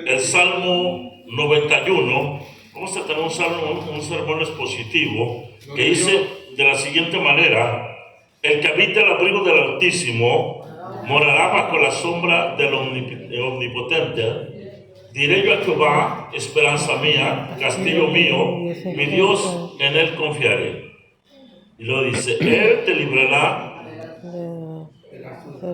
el Salmo 91. Vamos a tener un sermón expositivo que dice de la siguiente manera: el que habita el abrigo del Altísimo morará bajo la sombra del Omnipotente. Diré yo a Jehová, esperanza mía, castillo mío, mi Dios, en él confiaré. Y luego dice: él te librará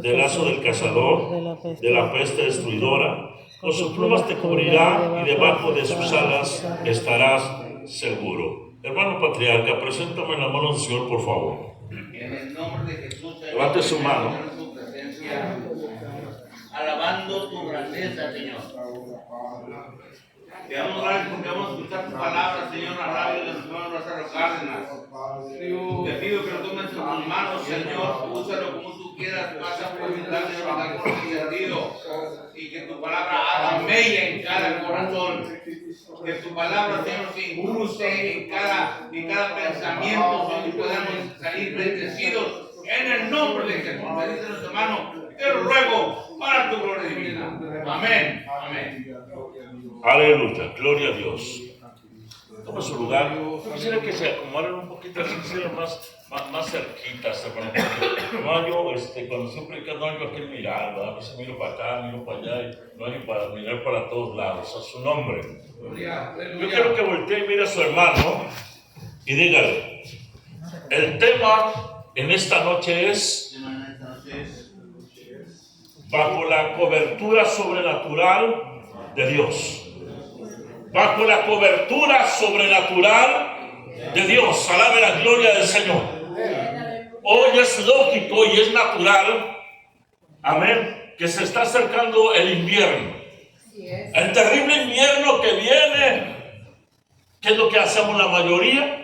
del lazo del cazador, de la peste destruidora. Con sus plumas te cubrirá y debajo de sus alas estarás seguro. Hermano patriarca, preséntame en la mano del Señor, por favor. En el nombre de Jesús, levante su mano. Tu presencia, alabando tu grandeza, Señor. Te damos gracias porque vamos a escuchar tu palabra, Señor, a radio de nuestro hermano Lázaro Cárdenas. Te pido que lo tomes en tus manos, Señor, úsalo como tú quieras, pasa por mi vida, Señor, por el sentido, y que tu palabra haga mella en cada corazón. Que tu palabra, Señor, se incruste en cada pensamiento, Señor, y podamos salir bendecidos en el nombre de Jesús. Bendice nuestro hermano, te lo ruego para tu gloria divina. Amén. Amén. Aleluya, gloria a Dios. Toma su lugar. Quisiera que se acomodaran un poquito, así que más cerquitas, hermano. No yo, cuando estoy predicando, no hay a quién mirar, ¿verdad? A veces miro para acá, miro para allá, y no hay para mirar para todos lados. A su nombre. Yo quiero que voltee y mire a su hermano y dígale: el tema en esta noche es bajo la cobertura sobrenatural de Dios. Bajo la cobertura sobrenatural de Dios. Alabe la gloria del Señor. Hoy es lógico y es natural, amén, que se está acercando el invierno. El terrible invierno que viene. ¿Qué es lo que hacemos la mayoría?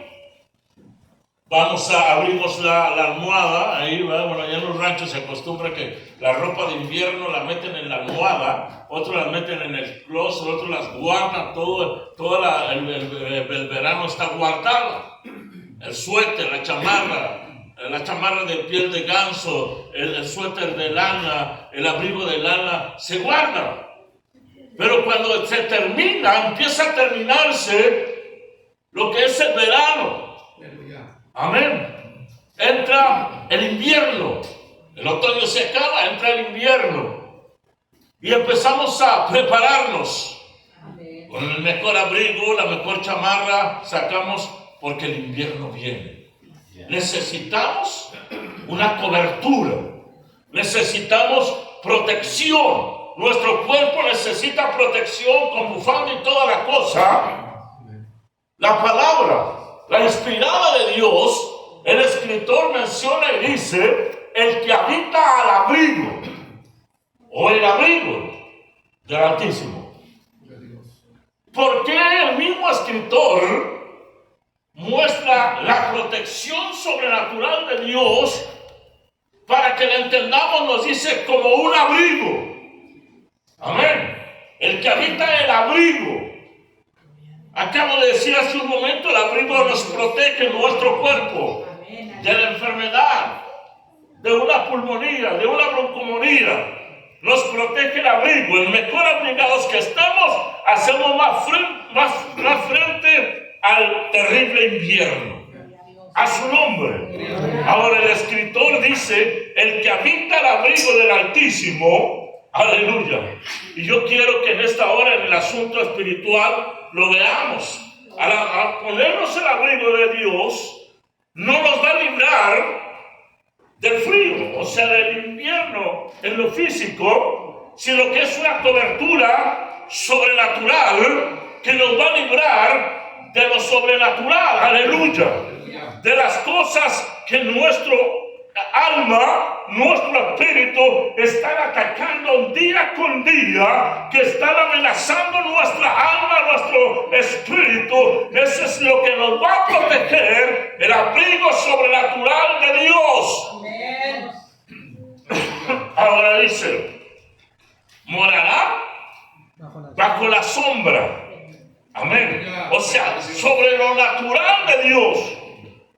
Abrimos la almohada, ahí, ¿verdad? Bueno, allá en los ranchos se acostumbra que la ropa de invierno la meten en la almohada, otros la meten en el closet, otros las guardan, todo el verano está guardado. El suéter, la chamarra de piel de ganso, el suéter de lana, el abrigo de lana, se guarda. Pero cuando se termina, empieza a terminarse lo que es el verano. Amén. Entra el invierno. El otoño se acaba, entra el invierno. Y empezamos a prepararnos. Amén. Con el mejor abrigo, la mejor chamarra, sacamos porque el invierno viene. Necesitamos una cobertura. Necesitamos protección. Nuestro cuerpo necesita protección con bufanda y toda la cosa. La palabra, la inspirada de Dios, el escritor menciona y dice: el que habita al abrigo, o el abrigo del Altísimo. ¿Por qué el mismo escritor muestra la protección sobrenatural de Dios? Para que la entendamos, nos dice como un abrigo. Amén. El que habita el abrigo. Acabo de decir hace un momento, el abrigo nos protege nuestro cuerpo de la enfermedad, de una pulmonía, de una broncomonía. Nos protege el abrigo. El mejor abrigados que estamos, hacemos más frente al terrible invierno. A su nombre. Ahora el escritor dice: el que habita el abrigo del Altísimo. Aleluya. Y yo quiero que en esta hora, en el asunto espiritual, lo veamos. Al ponernos el abrigo de Dios, no nos va a librar del frío, o sea, del invierno en lo físico, sino que es una cobertura sobrenatural que nos va a librar de lo sobrenatural. Aleluya. De las cosas que nuestro alma, nuestro espíritu están atacando día con día, que están amenazando nuestra alma, nuestro espíritu. Eso es lo que nos va a proteger, el abrigo sobrenatural de Dios. Amén. Ahora dice: morará bajo la sombra. Amén. O sea, sobre lo natural de Dios.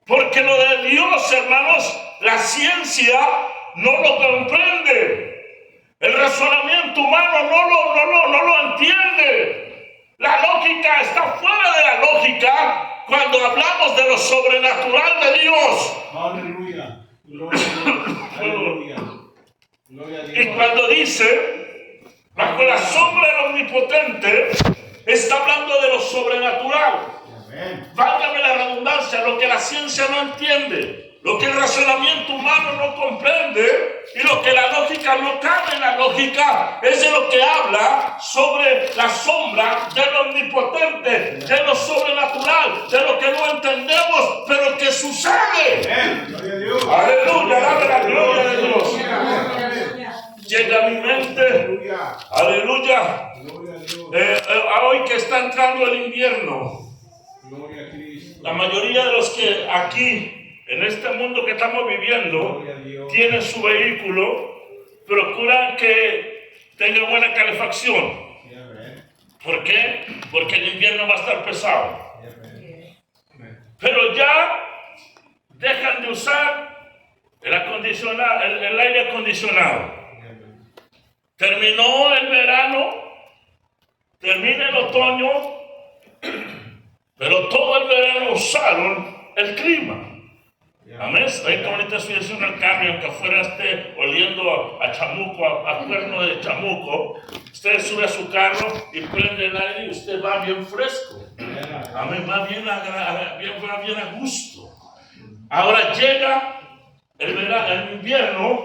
Porque lo de Dios, hermanos, la ciencia no lo comprende. El razonamiento humano no lo entiende. lógica está fuera de la lógica cuando hablamos de lo sobrenatural de Dios. Aleluya. Gloria a Dios. Aleluya. Gloria a Dios. Y cuando dice, bajo la sombra del Omnipotente, está hablando de lo sobrenatural. Amén. Válgame la redundancia, lo que la ciencia no entiende, lo que el razonamiento humano no comprende y lo que la lógica no cabe en la lógica, es de lo que habla sobre la sombra del Omnipotente, de lo sobrenatural, de lo que no entendemos, pero que sucede. Amén. Gloria a Dios. Aleluya, dame la gloria de Dios. Llega a mi mente, Aleluya. aleluya, Gloria a Dios. hoy que está entrando el invierno. Gloria a Cristo. La mayoría de los que aquí, en este mundo que estamos viviendo, Gloria a Dios. tienen su vehículo, procuran que tenga buena calefacción. Sí, amén. ¿Por qué? Porque el invierno va a estar pesado. Sí, amén. Amén. Pero ya dejan de usar el aire acondicionado. Sí, amén. Terminó el verano, termina el otoño, pero todo el verano usaron el clima. Amén. Ahí como ahorita estoy haciendo el cambio, aunque afuera esté oliendo a chamuco, a cuerno de chamuco, usted sube a su carro y prende el aire y usted va bien fresco. Amén, va bien a gusto. Ahora llega el invierno,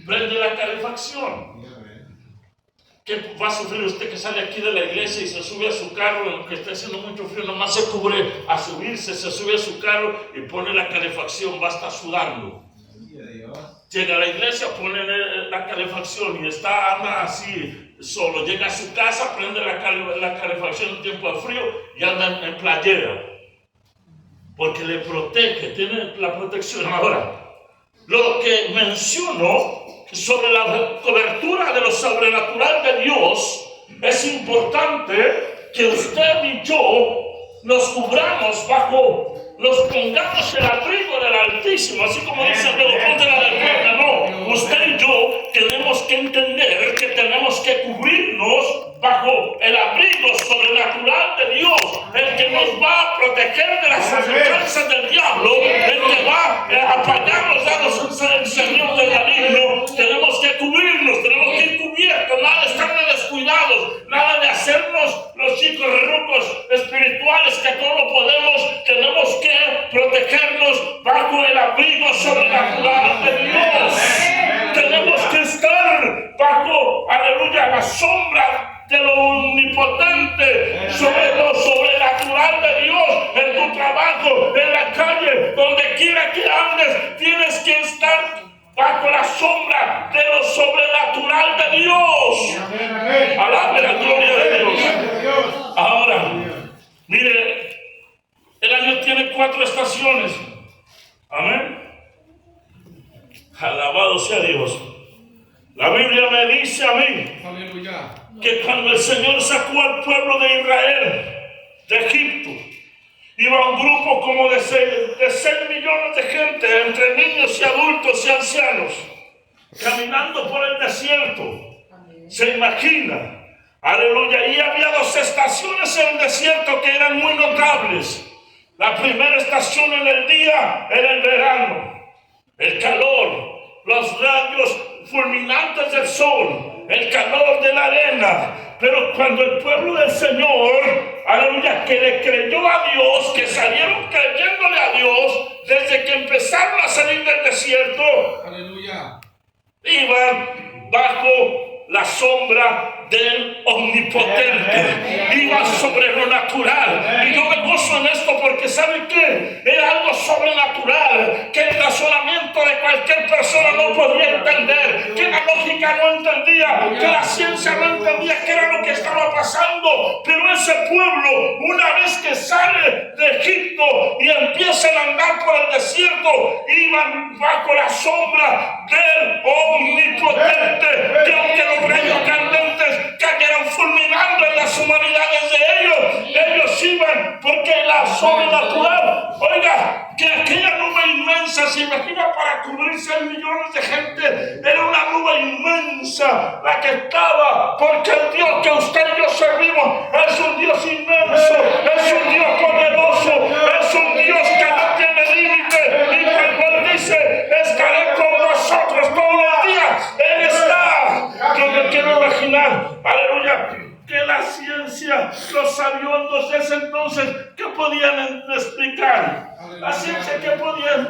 prende la calefacción. Sí, amén. ¿Qué va a sufrir usted que sale aquí de la iglesia y se sube a su carro, aunque esté haciendo mucho frío, nomás se cubre a subirse, se sube a su carro y pone la calefacción, va a estar sudando? Gloria a Dios. Llega a la iglesia, pone la calefacción y anda así solo. Llega a su casa, prende la calefacción en tiempo de frío y anda en playera. Porque le protege, tiene la protección. Ahora, lo que menciono sobre la cobertura de lo sobrenatural de Dios, es importante que usted y yo nos cubramos nos pongamos el abrigo del Altísimo, así como dice el ponte la del pueblo. No, usted y yo tenemos que entender que tenemos que cubrirnos bajo el abrigo sobrenatural de Dios, el que nos va a proteger de las amenazas del diablo, el que va a apagar los dados del Señor del maligno. Tenemos que cubrirnos, tenemos que ir cubiertos, nada de estar descuidados, nada de hacernos los chicos rucos espirituales que todo lo podemos. Tenemos que protegernos bajo el abrigo sobrenatural de Dios. Tenemos que estar bajo, aleluya, la sombra de lo omnipotente, sobre lo sobrenatural de Dios, en tu trabajo, en la calle, donde quiera que andes, tienes que estar bajo la sombra de lo sobrenatural de Dios. Alabe la gloria de Dios. Ahora, mire, el año tiene 4 estaciones. Amén. Alabado sea Dios. La Biblia me dice a mí que cuando el Señor sacó al pueblo de Israel de Egipto, iba un grupo como de 6 millones de gente, entre niños y adultos y ancianos, caminando por el desierto. Se imagina, aleluya, y había 2 estaciones en el desierto que eran muy notables. La primera estación en el día era el verano, el calor, los rayos fulminantes del sol, el calor de la arena. Pero cuando el pueblo del Señor, aleluya, que le creyó a Dios, que salieron creyéndole a Dios, desde que empezaron a salir del desierto, Aleluya. iban bajo la sombra del Omnipotente, iban sobre lo natural. Y yo me gozo en esto porque ¿sabe qué? Era algo sobrenatural que el razonamiento de cualquier persona no podía entender, que la lógica no entendía, que la ciencia no entendía qué era lo que estaba pasando. Pero ese pueblo, una vez que sale de Egipto y empiezan a andar por el desierto, iban bajo la sombra del Omnipotente, que aunque los rayos candentes cayeron fulminando en las humanidades de ellos iban, porque la sobrenatural, oiga, que aquella nube inmensa, se imagina, para cubrir 6 millones de gente, era una nube inmensa la que estaba, porque el Dios que usted y yo servimos es un Dios inmenso, ciencia, los sabiondos de ese entonces, ¿qué podían explicar? La ciencia, ¿qué podía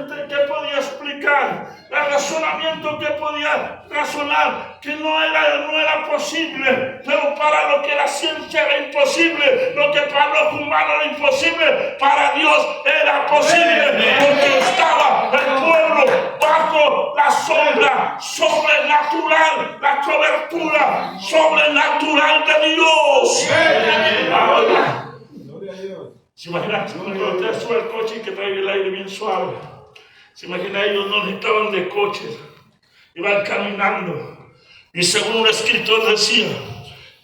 explicar? El razonamiento, ¿qué podía razonar? Que no era posible, pero para lo que la ciencia era imposible, lo que para los humanos era imposible, para Dios era posible, porque estaba el pueblo bajo la sombra sobrenatural, la cobertura sobrenatural de Dios. Ahora, ¿se imaginan cuando usted sube el coche y que trae el aire bien suave? ¿Se imaginan? Ellos no necesitaban de coches, iban caminando. Y según un escritor decía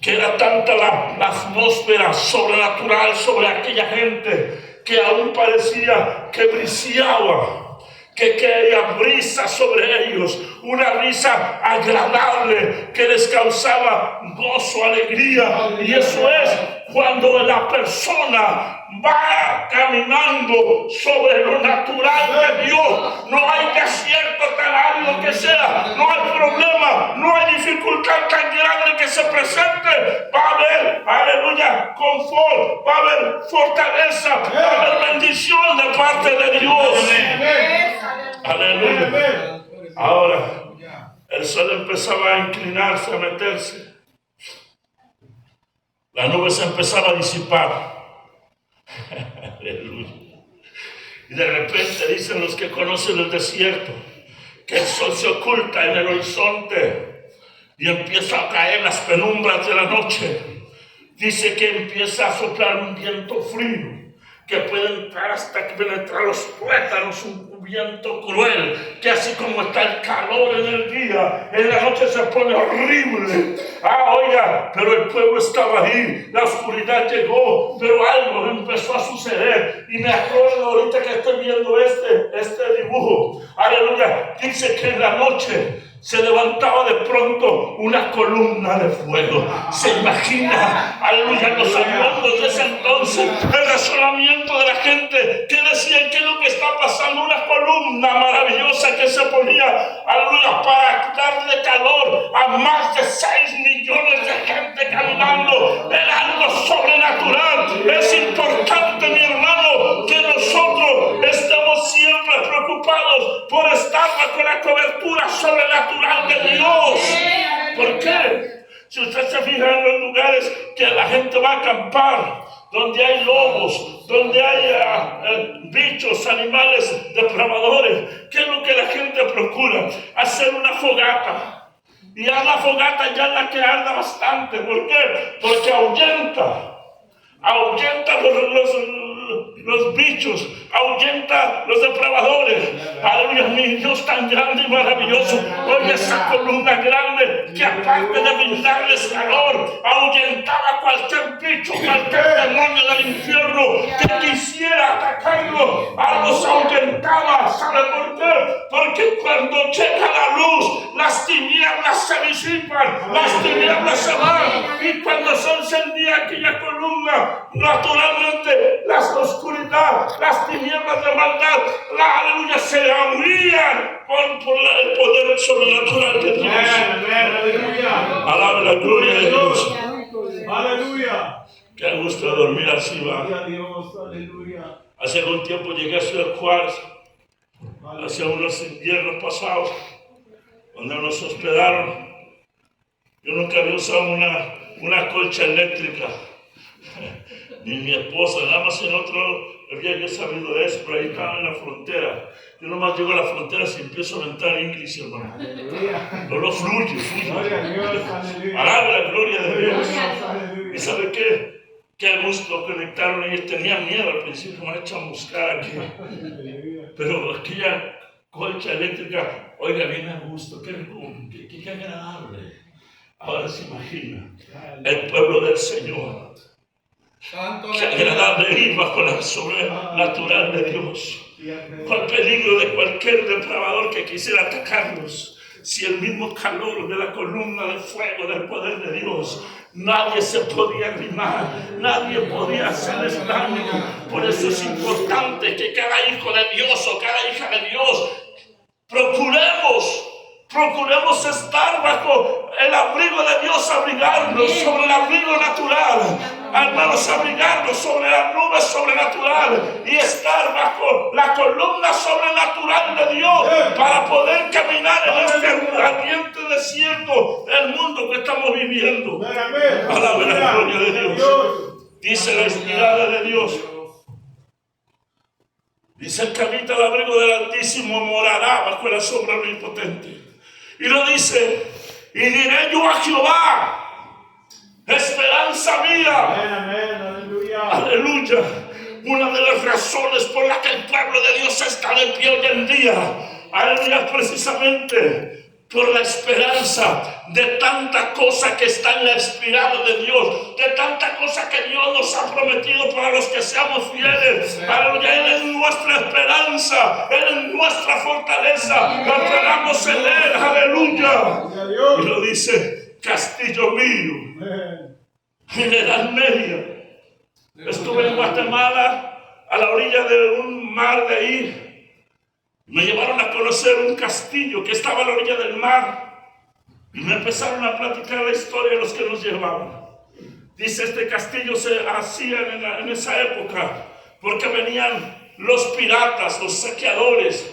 que era tanta la atmósfera sobrenatural sobre aquella gente que aún parecía que brillaba, que caía brisa sobre ellos, una brisa agradable que les causaba gozo, alegría. Y eso es cuando la persona va caminando sobre lo natural de Dios. No hay desierto tan árido que sea, no hay problema, no hay dificultad tan grande que se presente. Va a haber, aleluya, confort, va a haber fortaleza, va a haber bendición de parte de Dios. Aleluya. Ahora, el sol empezaba a inclinarse, a meterse. La nube se empezaba a disipar. Aleluya. Y de repente dicen los que conocen el desierto que el sol se oculta en el horizonte y empieza a caer las penumbras de la noche. Dice que empieza a soplar un viento frío que puede entrar hasta penetrar los tuétanos, un viento cruel, que así como está el calor en el día, en la noche se pone horrible. Oiga, pero el pueblo estaba ahí, la oscuridad llegó, pero algo empezó a suceder. Y me acuerdo ahorita que estoy viendo este dibujo. Aleluya, dice que en la noche se levantaba de pronto una columna de fuego. Se imagina, aleluya, los sabiondos de ese entonces, el razonamiento de la gente que decían: ¿qué es lo que está pasando? Una columna maravillosa que se ponía, aleluya, para darle calor a más de 6 millones de gente caminando. Era algo sobrenatural. Es importante, mi hermano, que nosotros estemos siempre preocupados por estar bajo la cobertura sobrenatural de Dios. ¿Por qué? Si usted se fija en los lugares que la gente va a acampar, donde hay lobos, donde hay bichos, animales depredadores, ¿qué es lo que la gente procura? Hacer una fogata. Y a la fogata ya la que arda bastante. ¿Por qué? Porque ahuyenta los bichos, ahuyenta los depredadores. Aleluya, mi Dios tan grande y maravilloso. Oye, esa columna grande que aparte de brindarles calor, ahuyentaba cualquier bicho, cualquier demonio del infierno que quisiera atacarlo. Algo se ahuyentaba. ¿Sabe por qué? Porque cuando llega la luz, las tinieblas se disipan, las tinieblas se van. Y cuando se encendía aquella columna, naturalmente las oscuridad, las tinieblas de maldad, aleluya, se abrían por el poder sobrenatural de Dios. Alabe la gloria de Dios. Aleluya. Qué gusto dormir así, va. Hace algún tiempo llegué a Ciudad Juárez, hace unos inviernos pasados, donde nos hospedaron. Yo nunca había usado una colcha eléctrica, ni mi esposa, nada más en otro había yo sabido de eso, pero ahí estaba en la frontera. Yo nomás llego a la frontera si empiezo a aventar inglés, hermano. No fluye. Alabe la gloria de Dios. ¿Y sabe qué? Qué gusto conectaron ellos. Tenían miedo al principio, me han hecho a buscar aquí. Pero aquella colcha eléctrica, oiga, viene a gusto, qué agradable. Ahora se imagina el pueblo del Señor. Qué agradable ir bajo la sobrenatural de Dios. Con peligro de cualquier depravador que quisiera atacarlos. Si el mismo calor de la columna de fuego del poder de Dios, nadie se podía arrimar, nadie podía hacerles daño. Por eso es importante que cada hijo de Dios o cada hija de Dios procuremos estar bajo el abrigo de Dios, abrigarnos sobre el abrigo natural. hermanos, abrigarnos sobre las nubes sobrenaturales y estar bajo la columna sobrenatural de Dios para poder caminar en este ardiente desierto del mundo que estamos viviendo. Alaba la gloria de Dios. Dice la inspirada de Dios. Dice: el que habita al abrigo del Altísimo morará bajo la sombra del Omnipotente. Y lo dice: y diré yo a Jehová, esperanza mía. Aleluya. Una de las razones por las que el pueblo de Dios está de pie hoy en día, aleluya, precisamente por la esperanza de tanta cosa que está en la inspirada de Dios, de tanta cosa que Dios nos ha prometido para los que seamos fieles. Aleluya, Él es nuestra esperanza, Él es nuestra fortaleza, lo esperamos en Él, aleluya. Y lo dice: castillo mío, en la Edad Media. Estuve en Guatemala, a la orilla de un mar de ahí. Me llevaron a conocer un castillo que estaba a la orilla del mar. Y me empezaron a platicar la historia de los que nos llevaban. Dice: este castillo se hacía en esa época porque venían los piratas, los saqueadores.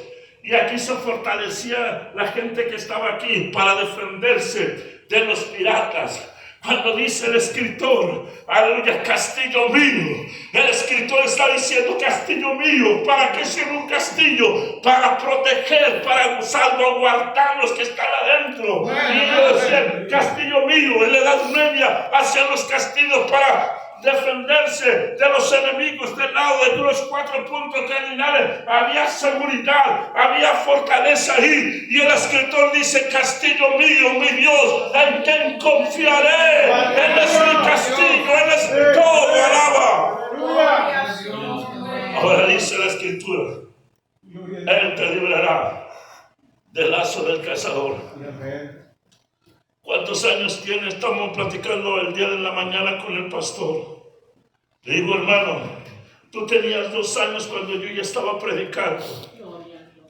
Y aquí se fortalecía la gente que estaba aquí para defenderse de los piratas. Cuando dice el escritor, aleluya, castillo mío, el escritor está diciendo: castillo mío. ¿Para qué sirve un castillo? Para proteger, para salvaguardar los que están adentro. Y ellos decían: castillo mío. En la Edad Media hacían los castillos para defenderse de los enemigos. Del lado de los 4 puntos cardinales había seguridad, había fortaleza ahí. Y el escritor dice: castillo mío, mi Dios, en quien confiaré. Él es mi castillo, Él es mi todo. Alaba. Ahora dice la escritura: Él te librará del lazo del cazador. ¿Cuántos años tiene? Estamos platicando el día de la mañana con el pastor. Le digo: hermano, tú tenías 2 años cuando yo ya estaba predicando.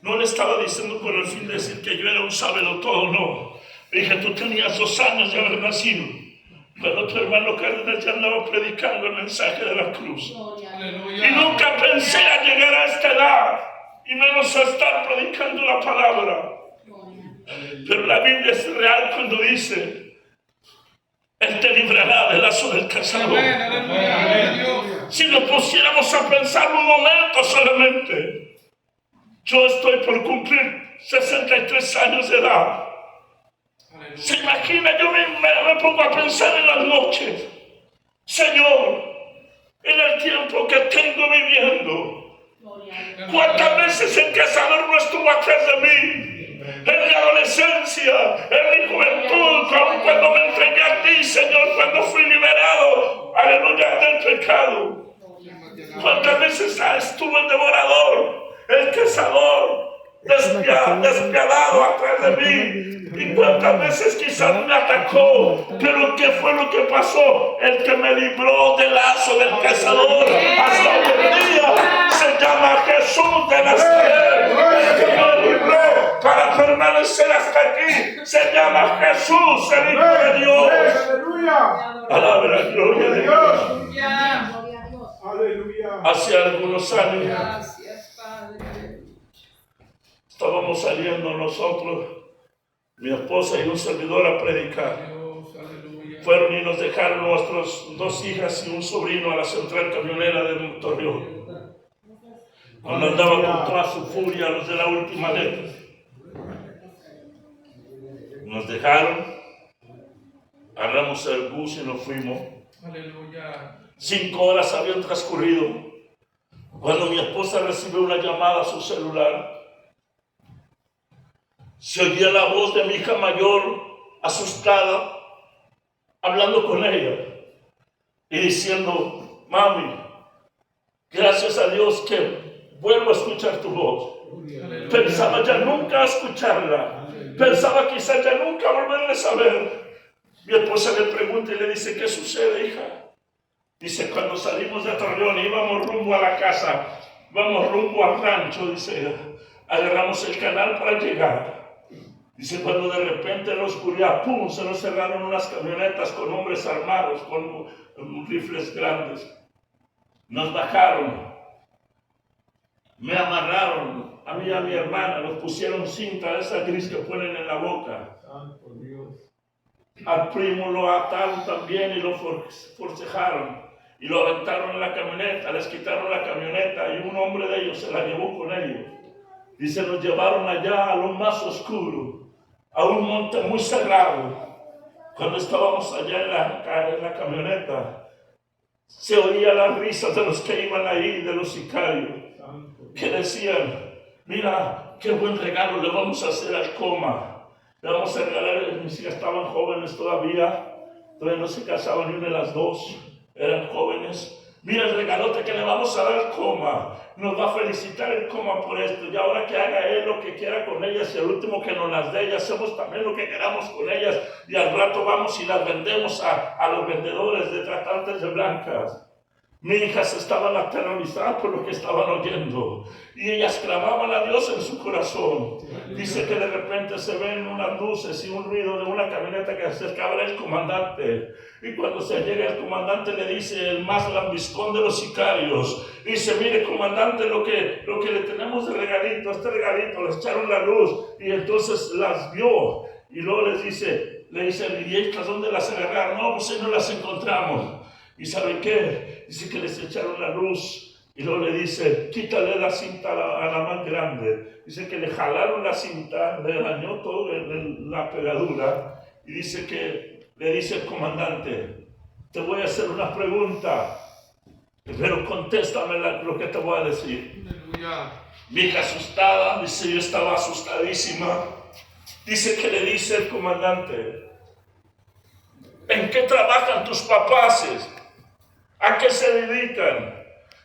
No le estaba diciendo con el fin de decir que yo era un sábelo-todo, no. Le dije: tú tenías 2 años de haber nacido cuando tu hermano Cárdenas ya andaba predicando el mensaje de la cruz. Y nunca pensé a llegar a esta edad, y menos a estar predicando la palabra. Pero la Biblia es real cuando dice: Él te librará del lazo del cazador. Si nos pusiéramos a pensar un momento solamente, yo estoy por cumplir 63 años de edad. ¿Se imagina? Yo me pongo a pensar en las noches: Señor, en el tiempo que tengo viviendo, ¿cuántas veces el cazador no estuvo atrás de mí? En mi adolescencia, en mi juventud, cuando me entregué a ti, Señor, cuando fui liberado, aleluya, del pecado. ¿Cuántas veces estuvo el devorador, el cazador, despiadado atrás de mí? Y cuántas veces quizás me atacó, pero ¿qué fue lo que pasó? El que me libró del lazo del cazador hasta hoy en día se llama Jesús de Nazaret. El que me libró para permanecer hasta aquí se llama Jesús, el Hijo de Dios. Alaba la gloria de Dios. Hace algunos años estábamos saliendo nosotros, mi esposa y un servidor, a predicar. Fueron y nos dejaron nuestras 2 hijas y un sobrino a la central camionera de Torreón. Cuando andaba con toda su furia los de la última letra. Nos dejaron, agarramos el bus y nos fuimos. 5 horas habían transcurrido cuando mi esposa recibió una llamada a su celular. Se oía la voz de mi hija mayor, asustada, hablando con ella y diciendo: mami, gracias a Dios que vuelvo a escuchar tu voz. Pensaba ya nunca escucharla, pensaba quizás ya nunca volverla a saber. Mi esposa le pregunta y le dice: ¿qué sucede, hija? Dice: cuando salimos de Torreón íbamos rumbo a la casa, vamos rumbo al rancho, dice ella, agarramos el canal para llegar. Dice: cuando de repente en la oscuridad, ¡pum!, se nos cerraron unas camionetas con hombres armados, rifles grandes. Nos bajaron, me amarraron, a mí y a mi hermana, nos pusieron cinta, esa gris que ponen en la boca. Santo Dios. Al primo lo ataron también y lo forcejaron y lo aventaron en la camioneta, les quitaron la camioneta y un hombre de ellos se la llevó con ellos. Dice, nos llevaron allá a lo más oscuro, a un monte muy sagrado. Cuando estábamos allá en la camioneta, se oía las risas de los que iban ahí, de los sicarios, que decían, mira, qué buen regalo le vamos a hacer al coma. Le vamos a regalar, mis hijas estaban jóvenes todavía no se casaban ni una de las dos, eran jóvenes. Mira el regalote que le vamos a dar al coma, nos va a felicitar el coma por esto, y ahora que haga él lo que quiera con ellas, y el último que nos las dé, y hacemos también lo que queramos con ellas, y al rato vamos y las vendemos a los vendedores de tratantes de blancas. Mis hijas estaban aterrorizadas por lo que estaban oyendo y ellas clamaban a Dios en su corazón. Dice que de repente se ven unas luces y un ruido de una camioneta que se acercaba el comandante. Y cuando se llega el comandante le dice el más lambiscón de los sicarios, dice, mire comandante, lo que le tenemos de regalito, este regalito, les echaron la luz y entonces las vio y luego le dice, ¿y estas dónde las agarraron? No, pues ahí no las encontramos. ¿Y sabe qué? Dice que les echaron la luz y luego le dice, quítale la cinta a la más grande. Dice que le jalaron la cinta, le dañó toda la pegadura y dice que le dice el comandante, te voy a hacer una pregunta, pero contéstame lo que te voy a decir. Aleluya. Mi hija asustada, dice, yo estaba asustadísima. Dice que le dice el comandante, ¿en qué trabajan tus papaces? ¿A qué se dedican?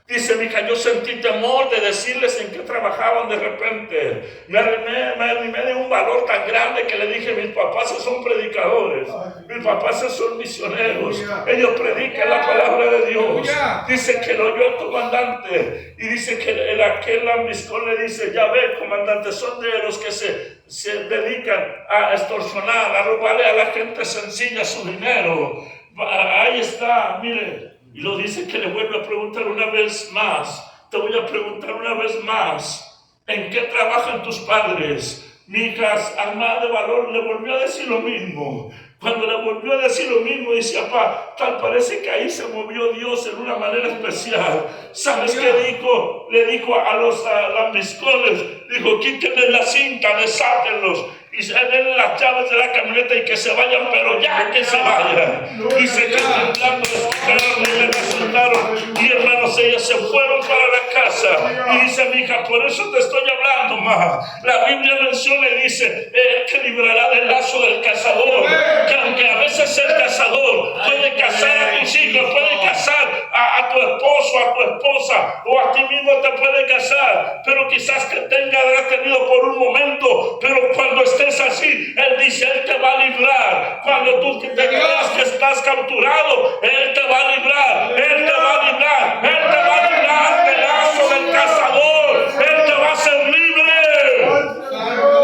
Dice, mija, yo sentí temor de decirles en qué trabajaban de repente. Me arrimé de un valor tan grande que le dije, mis papás son predicadores, mis papás son misioneros, ellos predican la palabra de Dios. Dice que lo oyó el comandante y dice que aquel lambiscón le dice, ya ve, comandante, son de los que se dedican a extorsionar, a robarle a la gente sencilla su dinero. Ahí está, mire. Y lo dice que le vuelve a preguntar una vez más. Te voy a preguntar una vez más. ¿En qué trabajan tus padres? Mi hija, armada de valor, le volvió a decir lo mismo. Cuando le volvió a decir lo mismo, dice, papá, tal parece que ahí se movió Dios en una manera especial. ¿Sabes qué dijo? Le dijo a los lambiscones, dijo, quítenle la cinta, desátenlos. Y denle las llaves de la camioneta y que se vayan, pero ya que se vayan. Dice que temblando desesperaron y le resultaron. Y hermanos, ellas se fueron para la casa. Y dice, mi hija, por eso te estoy hablando, ma. La Biblia menciona y dice, él te librará del lazo del cazador. Que aunque a veces el cazador puede cazar a tus hijos, puede cazar a tu esposo, a tu esposa, o a ti mismo te puede cazar, pero quizás te tenga detenido por un momento, pero cuando estés así, Él dice, Él te va a librar. Cuando tú te creas que estás capturado, Él te va a librar, Él te va a librar, Él te va a librar del lazo del cazador, Él te va a hacer libre.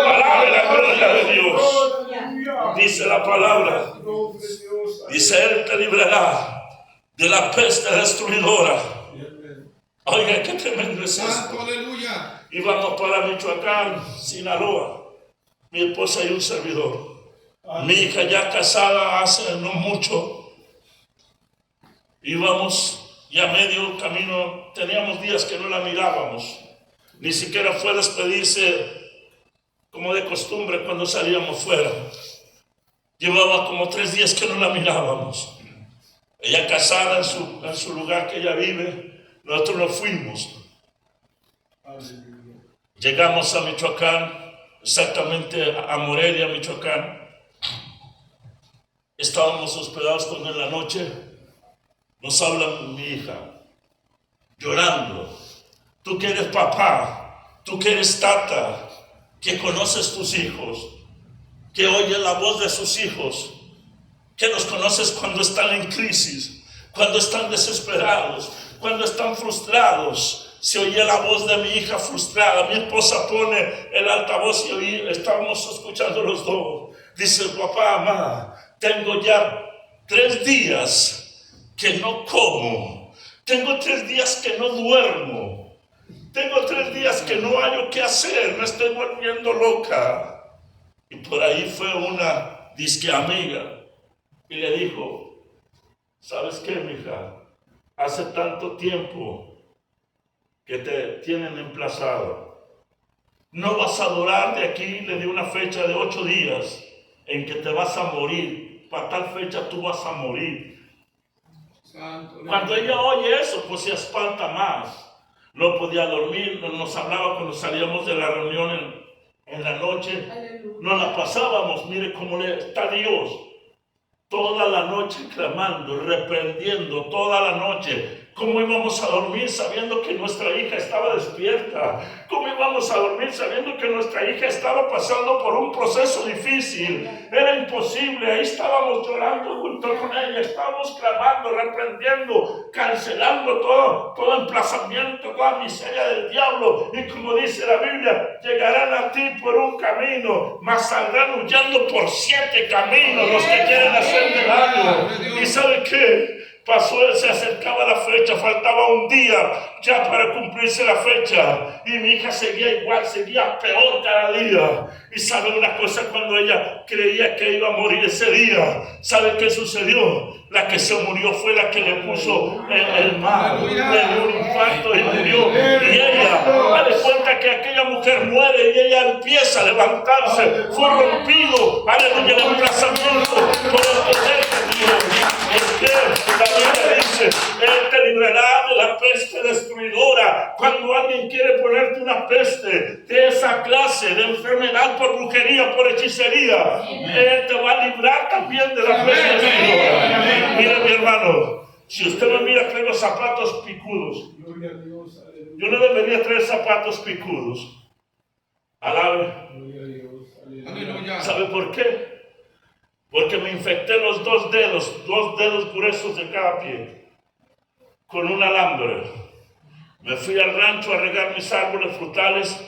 Alabe la gloria de Dios. Dice la palabra, dice, Él te librará de la peste destruidora. Oiga, qué tremendo es esto. Aleluya. Íbamos para Michoacán, Sinaloa, mi esposa y un servidor. Mi hija ya casada hace no mucho. Íbamos y a medio camino, teníamos días que no la mirábamos. Ni siquiera fue a despedirse como de costumbre cuando salíamos fuera. Llevaba como 3 días que no la mirábamos. Ella casada en su lugar que ella vive, nosotros nos fuimos. Llegamos a Michoacán, exactamente a Morelia, Michoacán. Estábamos hospedados cuando en la noche nos habla mi hija, llorando. Tú que eres papá, tú que eres tata, que conoces tus hijos, que oyes la voz de sus hijos, que los conoces cuando están en crisis, cuando están desesperados, cuando están frustrados. Se oye la voz de mi hija frustrada. Mi esposa pone el altavoz y estábamos escuchando los dos. Dice, papá, mamá, tengo ya 3 días que no como. Tengo 3 días que no duermo. Tengo 3 días que no hallo qué hacer. Me estoy volviendo loca. Y por ahí fue una disque amiga y le dijo: ¿sabes qué, mija? Hace tanto tiempo que te tienen emplazado. No vas a durar de aquí. Le di una fecha de 8 días en que te vas a morir. Para tal fecha tú vas a morir. Cuando ella oye eso, pues se espanta más. No podía dormir, nos hablaba cuando salíamos de la reunión en la noche. Nos la pasábamos, mire cómo está Dios. Toda la noche clamando, reprendiendo, toda la noche. ¿Cómo íbamos a dormir sabiendo que nuestra hija estaba despierta? ¿Cómo íbamos a dormir sabiendo que nuestra hija estaba pasando por un proceso difícil? Era imposible. Ahí estábamos llorando junto con ella, estábamos clamando, reprendiendo, cancelando todo emplazamiento, toda miseria del diablo. Y como dice la Biblia, llegarán a ti por un camino, mas saldrán huyendo por 7 caminos los que quieren hacerte daño. ¿Y sabe qué? Pasó, se acercaba la fecha, faltaba un día ya para cumplirse la fecha. Y mi hija seguía igual, seguía peor cada día. Y sabe una cosa, cuando ella creía que iba a morir ese día, ¿sabe qué sucedió? La que se murió fue la que le puso el mal, le dio un infarto y murió. Y ella, dale cuenta que aquella mujer muere y ella empieza a levantarse. Fue rompido, aleluya, el emplazamiento por el poder de Dios. La Biblia dice: Él te librará de la peste destruidora. Cuando alguien quiere ponerte una peste de esa clase, de enfermedad por brujería, por hechicería, Él te va a librar también de la peste destruidora. Mira, mi hermano, si usted me mira, traigo zapatos picudos. Yo no debería traer zapatos picudos. Alabe. ¿Sabe por qué? Porque me infecté los 2 dedos gruesos de cada pie con un alambre. Me fui al rancho a regar mis árboles frutales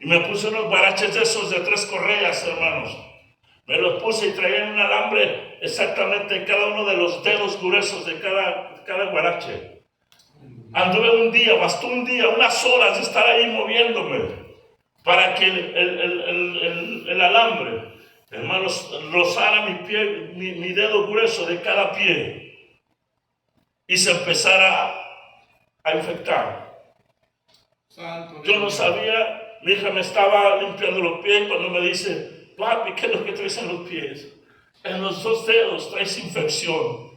y me puse unos baraches de esos de 3 correas, hermanos. Me los puse y traía un alambre exactamente en cada uno de los dedos gruesos de cada guarache. Anduve un día, bastó un día, unas horas de estar ahí moviéndome para que el alambre, hermanos, rozara mi pie, mi dedo grueso de cada pie y se empezara a infectar. Yo no sabía, mi hija me estaba limpiando los pies cuando me dice: papi, ¿qué es lo que traes en los pies? En los 2 dedos traes infección.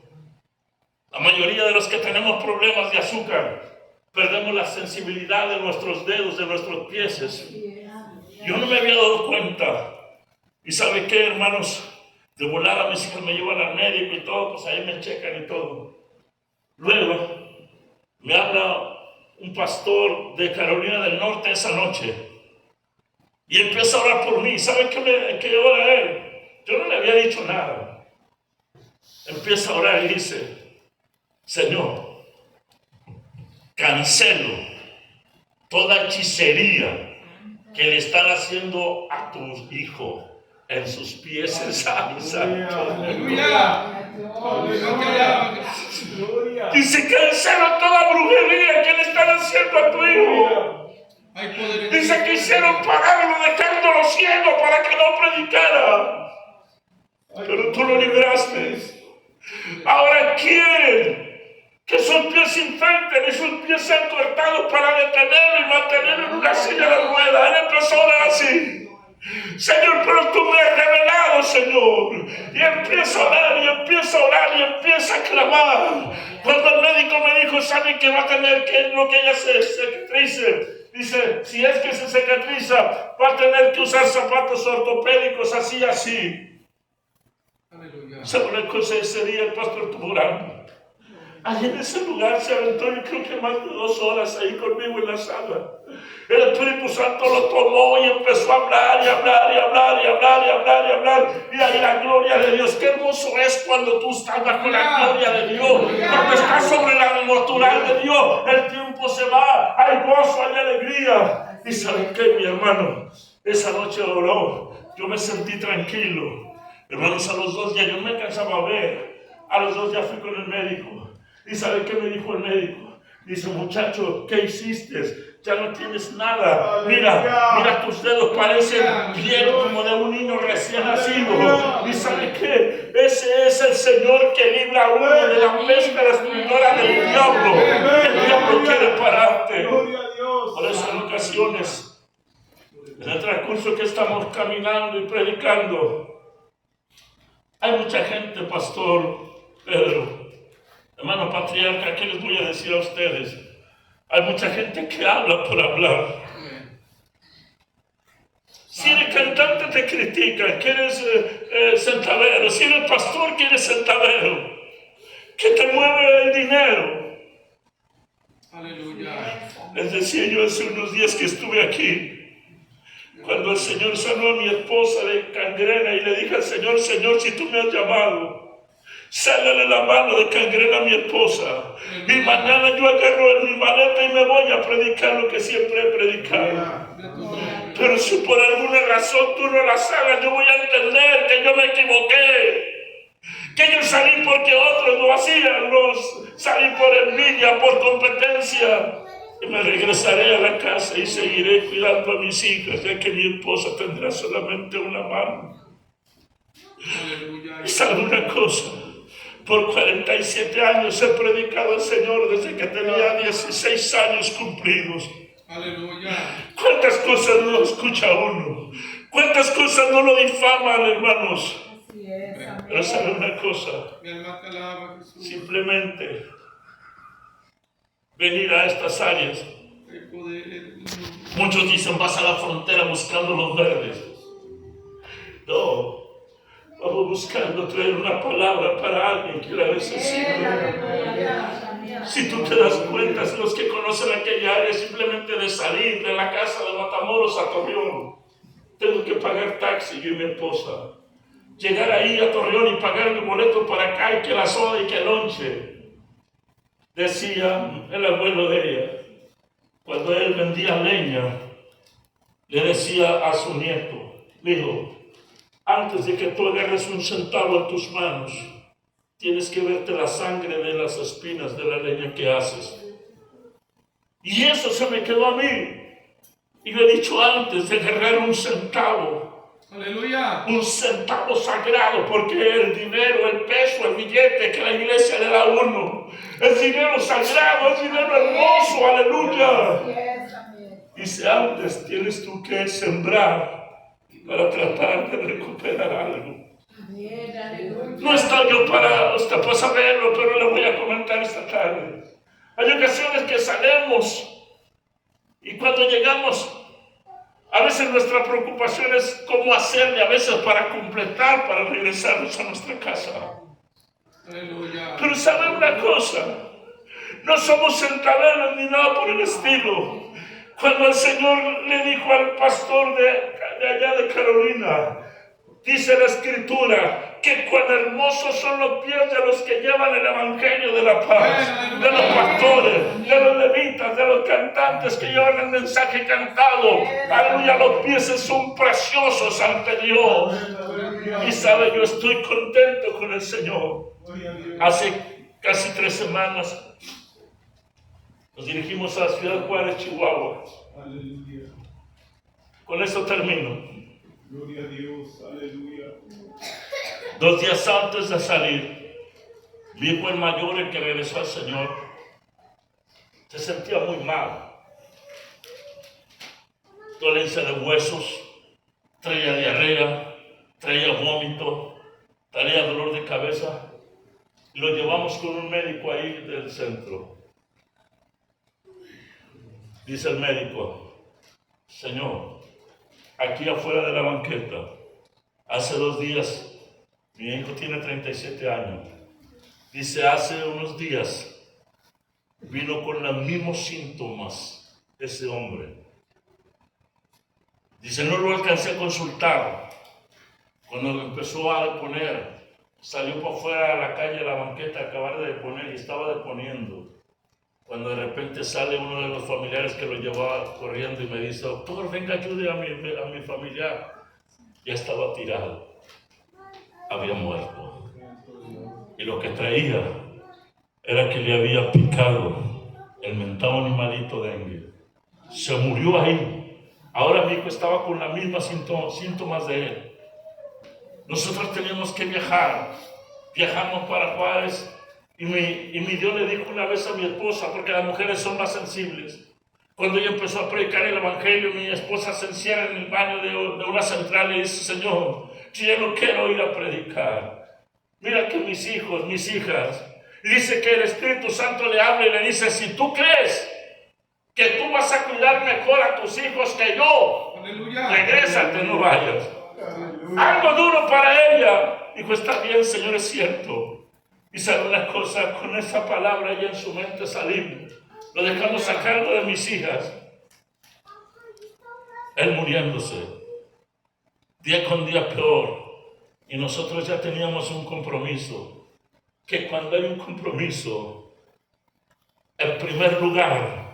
La mayoría de los que tenemos problemas de azúcar perdemos la sensibilidad de nuestros dedos, de nuestros pies. Yo no me había dado cuenta. ¿Y sabe qué, hermanos? De volar a mis hijas me llevan al médico y todo, pues ahí me checan y todo. Luego me habla un pastor de Carolina del Norte esa noche y empieza a orar por mí. ¿Sabe qué ora él? Yo no le había dicho nada. Empieza a orar y dice: Señor, cancelo toda hechicería que le están haciendo a tu hijo en sus pies, Santo. Dice: cancelo toda brujería que le están haciendo a tu hijo. Dice que hicieron pagarlo dejándolo ciego para que no predicara, pero tú lo libraste. Ahora quieren que sus pies se infecten y sus pies sean cortados para detenerlo y mantenerlo en una silla de ruedas. Él empezó a orar así: Señor, pero tú me has revelado, Señor. Y empieza a orar, y empieza a orar, y empieza a clamar. Cuando el médico me dijo: ¿sabe que va a tener que lo que ella se cicatrice? Dice: si es que se cicatriza, va a tener que usar zapatos ortopédicos, así. ¿Sabe una cosa? Ese día el pastor estuvo orando. Allí en ese lugar se aventó, yo creo que más de 2 horas ahí conmigo en la sala. El Espíritu Santo lo tomó y empezó a hablar y hablar y hablar y hablar y hablar y hablar. Y ahí la gloria de Dios. Qué hermoso es cuando tú estás bajo la gloria de Dios. Cuando estás sobre la natural de Dios, el tiempo se va. Hay gozo, hay alegría. Y ¿saben qué, mi hermano? Esa noche oró. Yo me sentí tranquilo. Hermanos, a los 2 días yo no me alcanzaba a ver. A los 2 días fui con el médico. ¿Y sabe qué me dijo el médico? Dice, muchacho, ¿qué hiciste? Ya no tienes nada. Mira tus dedos, parecen piel como de un niño recién nacido. ¿Y sabe qué? Ese es el Señor que libra a uno de la pesca destruidora del diablo. El diablo quiere pararte. Por eso en ocasiones, en el transcurso que estamos caminando y predicando, hay mucha gente, pastor Pedro, hermano patriarca, ¿qué les voy a decir a ustedes? Hay mucha gente que habla por hablar. Si eres cantante te critican, que eres centavero. Si eres pastor que eres centavero. Que te mueve el dinero. Aleluya. Les decía yo hace unos días que estuve aquí, cuando el Señor sanó a mi esposa de gangrena y le dije al Señor, Señor, si tú me has llamado, sálale la mano de gangrena a mi esposa. Y mañana yo agarro en mi maleta y me voy a predicar lo que siempre he predicado. Pero si por alguna razón tú no la sanas, yo voy a entender que yo me equivoqué. Que yo salí porque otros lo hacían, salí por envidia, por competencia. Y me regresaré a la casa y seguiré cuidando a mis hijas, ya que mi esposa tendrá solamente una mano. Y sabe una cosa, por 47 años he predicado al Señor desde que tenía 16 años cumplidos. Aleluya. ¿Cuántas cosas no escucha uno? ¿Cuántas cosas no lo difaman, hermanos? Pero sabe una cosa, simplemente venir a estas áreas. Muchos dicen, vas a la frontera buscando los verdes. No, vamos buscando traer una palabra para alguien que la necesita. Si tú te das cuenta, los que conocen aquella área, simplemente de salir de la casa de Matamoros a Torreón, tengo que pagar taxi yo y mi esposa. Llegar ahí a Torreón y pagar mi boleto para acá y que la soda y que el lonche. Decía el abuelo de ella, cuando él vendía leña, le decía a su nieto, hijo, antes de que tú agarres un centavo en tus manos, tienes que verte la sangre de las espinas de la leña que haces. Y eso se me quedó a mí. Y lo he dicho antes, de agarrar un centavo. Aleluya. Un centavo sagrado, porque el dinero, el peso, el billete que la iglesia le da a uno, es dinero sagrado, es dinero hermoso, aleluya. Dice, antes tienes tú que sembrar para tratar de recuperar algo. No estoy yo para saberlo, pero le voy a comentar esta tarde. Hay ocasiones que salimos y cuando llegamos, a veces nuestra preocupación es cómo hacerle, a veces para completar, para regresarnos a nuestra casa. Aleluya. Pero ¿sabe una cosa? No somos centaveros ni nada por el estilo. Cuando el Señor le dijo al pastor de allá de Carolina, dice la Escritura, que cuán hermosos son los pies de los que llevan el Evangelio de la paz, de los pastores, de los levitas, de los cantantes que llevan el mensaje cantado. Aleluya, los pies son preciosos ante Dios. Y sabe, yo estoy contento con el Señor. Hace casi 3 semanas nos dirigimos a la ciudad de Juárez, Chihuahua. Con eso termino. Gloria a Dios, aleluya. 2 días antes de salir, mi hijo el mayor, el que regresó al Señor, se sentía muy mal. Dolencia de huesos, traía diarrea, traía vómito, traía dolor de cabeza. Y lo llevamos con un médico ahí del centro. Dice el médico, Señor, aquí afuera de la banqueta, hace 2 días, mi hijo tiene 37 años, dice, hace unos días vino con los mismos síntomas ese hombre. Dice, no lo alcancé a consultar. Cuando empezó a deponer, salió para afuera a la calle, a la banqueta, a acabar de deponer y estaba deponiendo. Cuando de repente sale uno de los familiares que lo llevaba corriendo y me dice, doctor, venga, ayude a mi familiar. Ya estaba tirado, había muerto. Y lo que traía era que le había picado el mentado animalito dengue. Se murió ahí. Ahora mi hijo estaba con la misma síntomas de él. Nosotros teníamos que viajar. Viajamos para Juárez y mi Dios le dijo una vez a mi esposa, porque las mujeres son más sensibles. Cuando ella empezó a predicar el evangelio, mi esposa se encierra en el baño de una central y dice: Señor, yo ya no quiero ir a predicar. Mira que mis hijos, mis hijas. Y dice que el Espíritu Santo le habla y le dice: si tú crees que tú vas a cuidar mejor a tus hijos que yo, regrésate, no vayas. Algo duro para ella. Dijo: está bien, Señor, es cierto. Y sabe una cosa, con esa palabra ella en su mente salimos. Lo dejamos a cargo de mis hijas. Él muriéndose. Día con día peor. Y nosotros ya teníamos un compromiso. Que cuando hay un compromiso, en primer lugar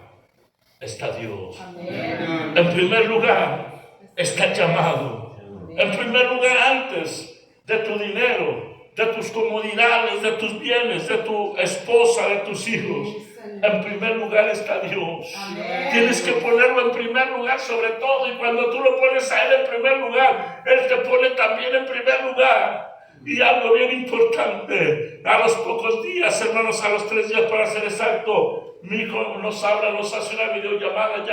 está Dios. Amén. En primer lugar está el llamado. En primer lugar, antes de tu dinero, de tus comodidades, de tus bienes, de tu esposa, de tus hijos, en primer lugar está Dios. Amén. Tienes que ponerlo en primer lugar sobre todo, y cuando tú lo pones a Él en primer lugar, Él te pone también en primer lugar. Y algo bien importante, a los pocos días, hermanos, a los 3 días para ser exacto, mi hijo nos habla, nos hace una videollamada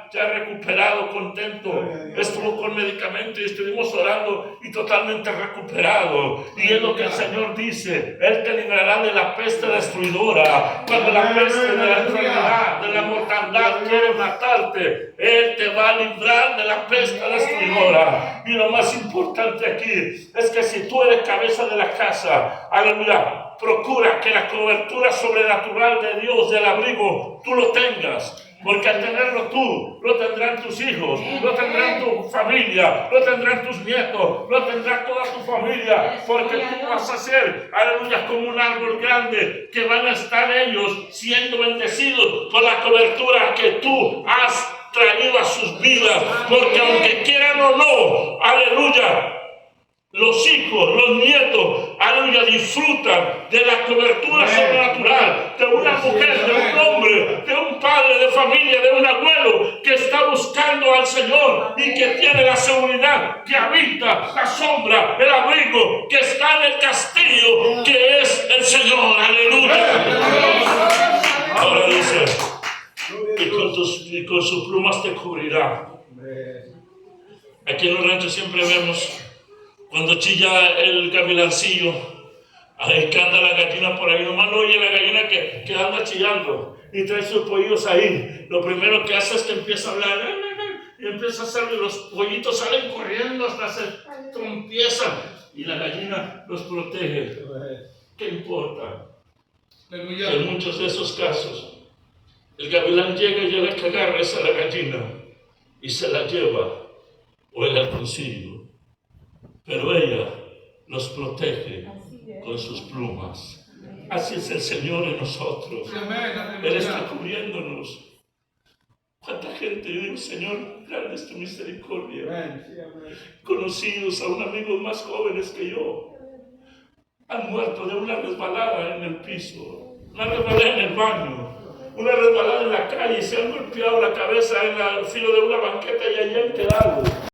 ya recuperado, contento. Estuvo con medicamento y estuvimos orando y totalmente recuperado. Y es lo que el Señor dice: Él te librará de la peste destruidora. Cuando la peste de la enfermedad, de la mortandad quiere matarte, Él te va a librar de la peste destruidora. Y lo más importante aquí es que si tú eres cabeza de la casa, aleluya, procura que la cobertura sobrenatural de Dios, del abrigo, tú lo tengas. Porque al tenerlo tú, lo tendrán tus hijos, lo tendrán tu familia, lo tendrán tus nietos, lo tendrá toda tu familia. Porque tú vas a ser, aleluya, como un árbol grande, que van a estar ellos siendo bendecidos por la cobertura que tú has traído a sus vidas. Porque aunque quieran o no, aleluya, los hijos, los nietos, aleluya, disfrutan de la cobertura sobrenatural de una mujer, de un hombre, de un padre de familia, de un abuelo que está buscando al Señor y que tiene la seguridad, que habita la sombra, el abrigo, que está en el castillo que es el Señor. Aleluya. Ahora dice: y con sus plumas te cubrirá. Aquí en los ranchos siempre vemos, cuando chilla el gavilancillo, ahí que anda la gallina por ahí, nomás no oye la gallina que anda chillando y trae sus pollos ahí. Lo primero que hace es que empieza a hablar y empieza a hacerlo, y los pollitos salen corriendo hasta se trompiezan y la gallina los protege. ¿Qué importa? En muchos de esos casos, el gavilán llega y le agarra a la gallina y se la lleva o el alconcillo. Pero ella los protege con sus plumas. Así es el Señor en nosotros. Él está cubriéndonos. ¿Cuánta gente? Yo digo: Señor, grande es tu misericordia. Conocidos, aún amigos más jóvenes que yo, han muerto de una resbalada en el piso, una resbalada en el baño, una resbalada en la calle, y se han golpeado la cabeza en el filo de una banqueta y allí han quedado.